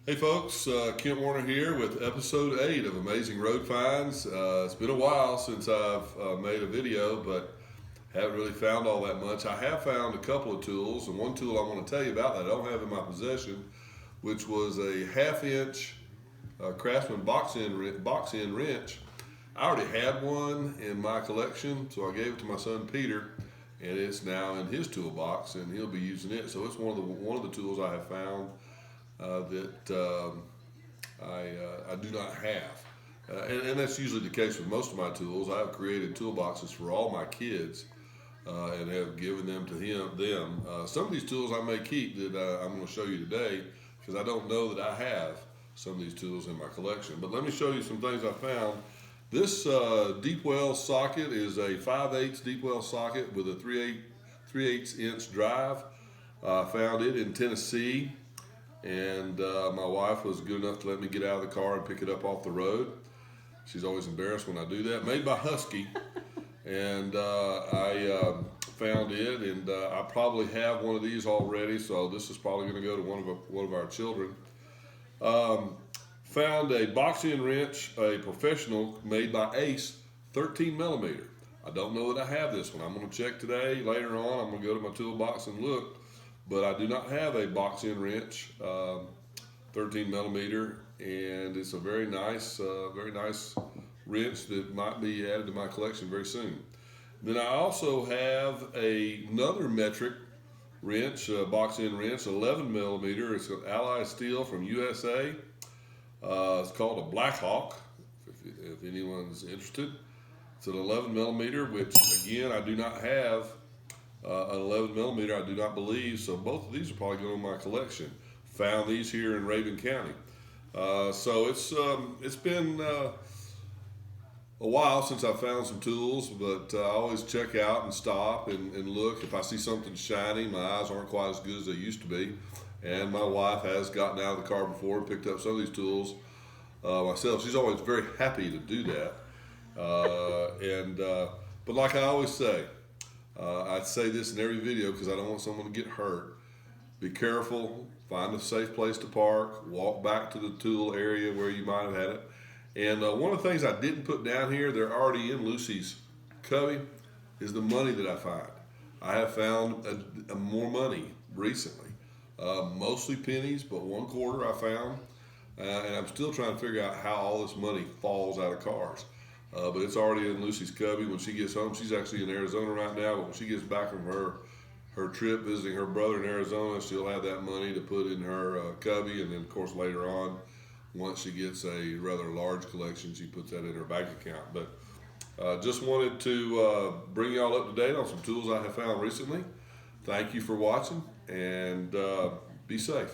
Hey folks, Kent Warner here with episode 8 of Amazing Road Finds. It's been a while since I've made a video, but haven't really found all that much. I have found a couple of tools, and one tool I want to tell you about that I don't have in my possession, which was a 1/2 inch Craftsman box end wrench. I already had one in my collection, so I gave it to my son Peter, and it's now in his toolbox, and he'll be using it. So it's one of the tools I have found that I do not have. And that's usually the case with most of my tools. I have created toolboxes for all my kids and have given them to them. Some of these tools I may keep that I'm going to show you today because I don't know that I have some of these tools in my collection. But let me show you some things I found. This deep well socket is a 5/8 deep well socket with a 3/8 inch drive. I found it in Tennessee. And my wife was good enough to let me get out of the car and pick it up off the road. She's always embarrassed when I do that. Made by Husky, and I found it, and I probably have one of these already, so this is probably going to go to one of our children. Found a box end wrench, a professional made by Ace, 13 millimeter. I don't know that I have this one. I'm going to check today. Later on, I'm going to go to my toolbox and look. But I do not have a box end wrench, 13 millimeter, and it's a very nice wrench that might be added to my collection very soon. Then I also have another metric wrench, box end wrench, 11 millimeter. It's an Allied Steel from USA. It's called a Blackhawk, if anyone's interested. It's an 11 millimeter, which again I do not have. An 11 millimeter, I do not believe, so both of these are probably going in my collection. Found these here in Raven County. So it's been a while since I found some tools, but I always check out and stop and look. If I see something shiny, my eyes aren't quite as good as they used to be. And my wife has gotten out of the car before and picked up some of these tools myself. She's always very happy to do that. But like I always say, I say this in every video because I don't want someone to get hurt. Be careful, find a safe place to park, walk back to the tool area where you might have had it. And one of the things I didn't put down here, they're already in Lucy's cubby, is the money that I find. I have found more money recently, mostly pennies, but 1/4 I found. And I'm still trying to figure out how all this money falls out of cars. But it's already in Lucy's cubby. When she gets home, she's actually in Arizona right now, but when she gets back from her trip visiting her brother in Arizona, she'll have that money to put in her cubby, and then of course later on, once she gets a rather large collection, she puts that in her bank account. But just wanted to bring y'all up to date on some tools I have found recently. Thank you for watching, and be safe.